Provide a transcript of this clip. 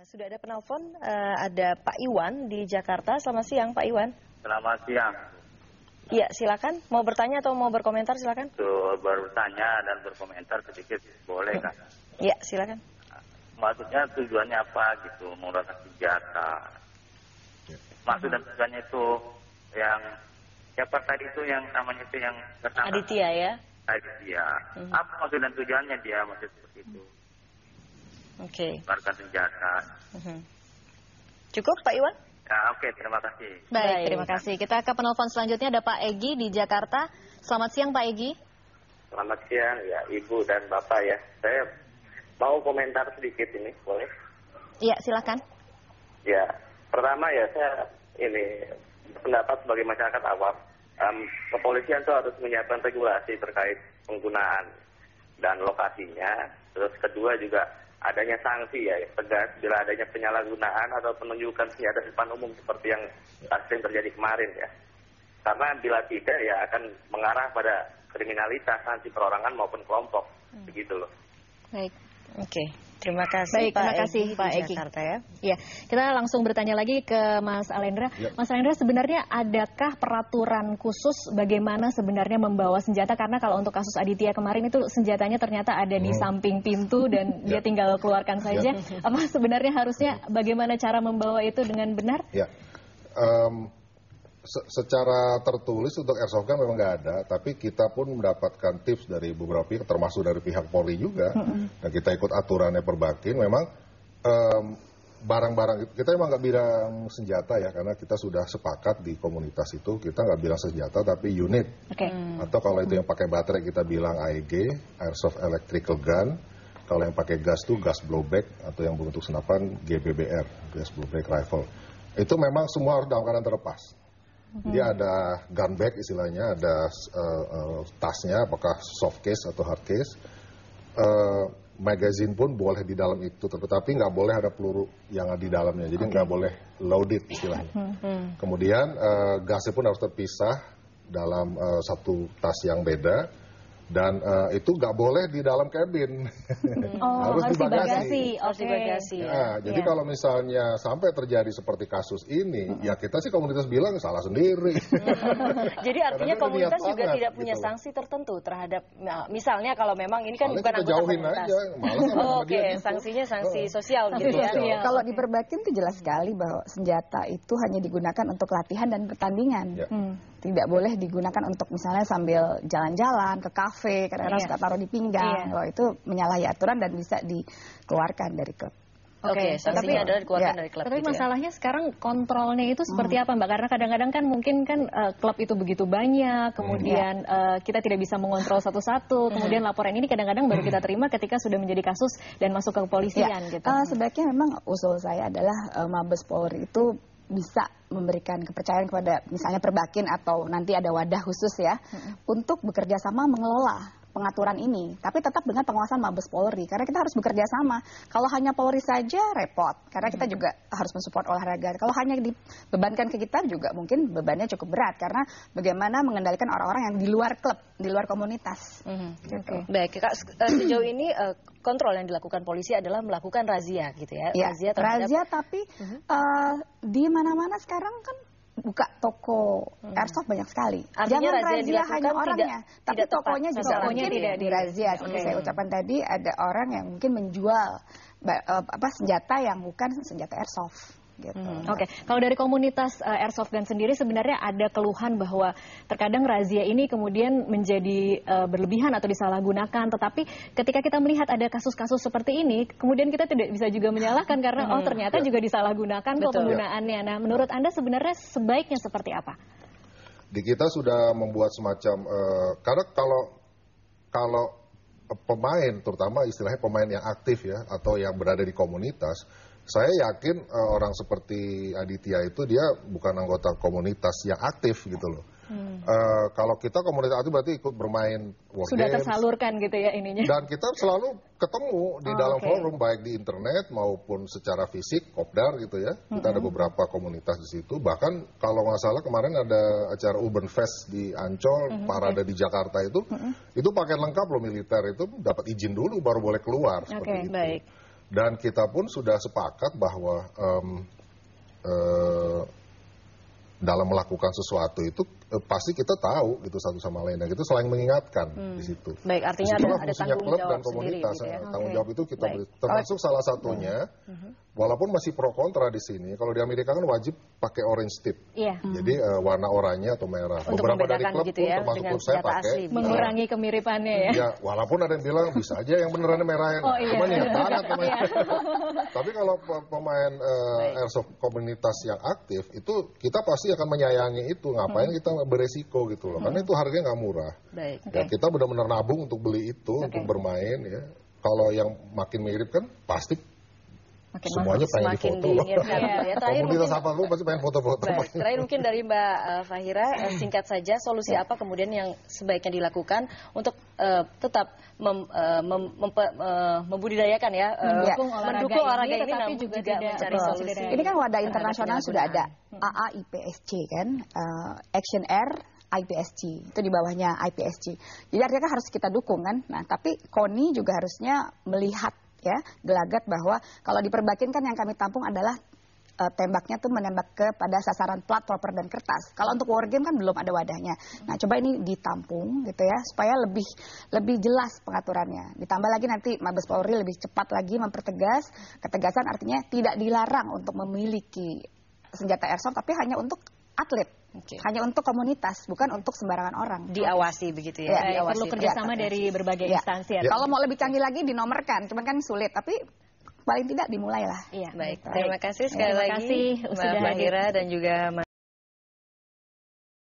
Sudah ada penelpon, ada Pak Iwan di Jakarta. Selamat siang, Pak Iwan. Selamat siang. Iya, silakan. Mau bertanya atau mau berkomentar, silakan. Bertanya dan berkomentar sedikit, boleh kan? Iya, silakan. Maksudnya tujuannya apa gitu, menggunakan senjata. Maksud dan tujuannya itu yang, siapa tadi itu yang namanya itu yang pertama? Aditya ya? Aditya. Apa maksud dan tujuannya dia maksud seperti itu? Oke. Menggunakan senjata. Cukup, Pak Iwan? Ya, oke, terima kasih. Baik, terima kasih. Kita ke penelpon selanjutnya, ada Pak Egi di Jakarta. Selamat siang, Pak Egi. Selamat siang, ya Ibu dan Bapak ya. Saya mau komentar sedikit ini, boleh? Iya, silakan. Ya, pertama ya saya ini pendapat sebagai masyarakat awam, kepolisian itu harus menyiapkan regulasi terkait penggunaan dan lokasinya. Terus kedua juga adanya sanksi ya, tegas bila adanya penyalahgunaan atau penunjukan senjata di depan umum seperti yang sering terjadi kemarin ya. Karena bila tidak ya akan mengarah pada kriminalitas nanti perorangan maupun kelompok, begitu loh. Baik. Oke, terima kasih. Baik, terima kasih Pak di Egi. Jakarta ya. Ya, kita langsung bertanya lagi ke Mas Alendra. Ya. Mas Alendra, sebenarnya adakah peraturan khusus bagaimana sebenarnya membawa senjata? Karena kalau untuk kasus Aditya kemarin itu senjatanya ternyata ada di samping pintu dan dia tinggal keluarkan saja. Apa sebenarnya harusnya bagaimana cara membawa itu dengan benar? Ya, secara tertulis untuk airsoft gun memang nggak ada, tapi kita pun mendapatkan tips dari beberapa pihak, termasuk dari pihak Polri juga, dan kita ikut aturannya Perbakin. Memang barang-barang kita memang nggak bilang senjata ya, karena kita sudah sepakat di komunitas itu kita nggak bilang senjata tapi unit. Atau kalau itu yang pakai baterai kita bilang AEG, airsoft electrical gun. Kalau yang pakai gas tuh gas blowback, atau yang berbentuk senapan GBBR, gas blowback rifle. Itu memang semua harus dalam keadaan terlepas. Dia ada gun bag istilahnya, ada tasnya, apakah soft case atau hard case. Magazine pun boleh di dalam itu, tetapi nggak boleh ada peluru yang ada di dalamnya, jadi nggak boleh loaded istilahnya. Kemudian gasnya pun harus terpisah dalam satu tas yang beda. Dan itu nggak boleh di dalam kabin, harus di bagasi. Harus di bagasi. Nah, jadi kalau misalnya sampai terjadi seperti kasus ini, ya kita sih komunitas bilang salah sendiri. Jadi artinya komunitas juga tidak punya gitu sanksi tertentu terhadap, misalnya kalau memang ini kan bukan kita anggota jauhin komunitas. aja, malas sama Oke, dia gitu. sanksinya sanksi sosial gitu ya. Kalau di Perbakin itu jelas sekali bahwa senjata itu hanya digunakan untuk latihan dan pertandingan. Ya. Tidak boleh digunakan untuk misalnya sambil jalan-jalan ke kafe karena suka taruh di pinggang. Kalau itu menyalahi aturan dan bisa dikeluarkan dari klub. Oke, sanksinya adalah dikeluarkan dari klub. Tapi gitu ya. masalahnya sekarang kontrolnya itu seperti apa, Mbak? Karena kadang-kadang kan mungkin kan klub itu begitu banyak, kemudian kita tidak bisa mengontrol satu-satu, kemudian laporan ini kadang-kadang baru kita terima ketika sudah menjadi kasus dan masuk ke kepolisian gitu. Sebaiknya memang usul saya adalah Mabes Polri itu bisa memberikan kepercayaan kepada misalnya Perbakin atau nanti ada wadah khusus ya untuk bekerja sama mengelola pengaturan ini, tapi tetap dengan pengawasan Mabes Polri karena kita harus bekerja sama. Kalau hanya Polri saja repot karena kita juga harus mensupport olahraga. Kalau hanya dibebankan ke kita juga mungkin bebannya cukup berat karena bagaimana mengendalikan orang-orang yang di luar klub, di luar komunitas. Baik, Kak, sejauh ini kontrol yang dilakukan polisi adalah melakukan razia gitu ya. Ya, razia tapi di mana-mana sekarang kan buka toko airsoft banyak sekali. Artinya Jangan razia hanya tidak- orangnya, tapi tidak tepat tokonya juga sasarannya mungkin tidak di razia. Seperti saya ucapkan tadi, ada orang yang mungkin menjual senjata yang bukan senjata airsoft. Gitu. Oke, kalau dari komunitas airsoft gun sendiri sebenarnya ada keluhan bahwa terkadang razia ini kemudian menjadi berlebihan atau disalahgunakan. Tetapi ketika kita melihat ada kasus-kasus seperti ini, kemudian kita tidak bisa juga menyalahkan karena ternyata juga disalahgunakan kok penggunaannya. Nah, menurut Anda sebenarnya sebaiknya seperti apa? Di kita sudah membuat semacam, karena kalau pemain, terutama istilahnya pemain yang aktif ya, atau yang berada di komunitas, saya yakin orang seperti Aditya itu dia bukan anggota komunitas yang aktif gitu loh. Kalau kita komunitas aktif berarti ikut bermain war Sudah games. tersalurkan gitu ya ininya. Dan kita selalu ketemu di dalam forum, baik di internet maupun secara fisik, kopdar gitu ya. Kita ada beberapa komunitas di situ. Bahkan kalau nggak salah kemarin ada acara Urban Fest di Ancol, parade di Jakarta itu pakai lengkap loh militer itu dapat izin dulu baru boleh keluar. Seperti itu. Baik. Dan kita pun sudah sepakat bahwa dalam melakukan sesuatu itu pasti kita tahu gitu satu sama lain, dan itu saling mengingatkan di situ. Baik, artinya ada tanggung klub jawab dan komunitas. sendiri, gitu ya? Tanggung jawab itu kita termasuk salah satunya, walaupun masih pro kontra di sini. Kalau di Amerika kan wajib pakai orange tip, jadi warna oranye atau merah. Untuk beberapa dari klub gitu pun ya, termasuk klub saya pakai. Mengurangi kemiripannya ya. Ya, walaupun ada yang bilang bisa aja yang beneran merah, cuman niat banget pemain. Tapi kalau pemain airsoft komunitas yang aktif itu kita pasti akan menyayangi itu. Ngapain kita beresiko gitu loh, karena itu harganya nggak murah. Ya, kita benar-benar nabung untuk beli itu, untuk bermain ya. Kalau yang makin mirip kan pasti semuanya pengen difoto loh. Komunitas apa lu pasti pengen foto-foto. Terakhir mungkin dari Mbak Fahira, singkat saja solusi apa kemudian yang sebaiknya dilakukan untuk tetap membudidayakan ya, mendukung olahraga ini tapi juga mencari solusi. Ini kan wadah internasional sudah ada AAIPSC kan, Action Air IPSC, itu di bawahnya IPSC. Jadi artinya kan harus kita dukung kan. Nah, tapi KONI juga harusnya melihat ya, gelagat bahwa kalau di Perbakin kan yang kami tampung adalah tembaknya tuh menembak kepada sasaran plat, proper dan kertas. Kalau untuk wargame kan belum ada wadahnya. Nah, coba ini ditampung gitu ya, supaya lebih jelas pengaturannya. Ditambah lagi nanti Mabes Polri lebih cepat lagi mempertegas. Ketegasan artinya tidak dilarang untuk memiliki senjata airsoft, tapi hanya untuk atlet. Hanya untuk komunitas, bukan untuk sembarangan orang. Diawasi begitu ya. Perlu kerjasama dari berbagai instansi. Kalau mau lebih canggih lagi dinomorkan, cuman kan sulit. Tapi paling tidak dimulailah. Baik, terima kasih sekali lagi Mbak Fahira dan juga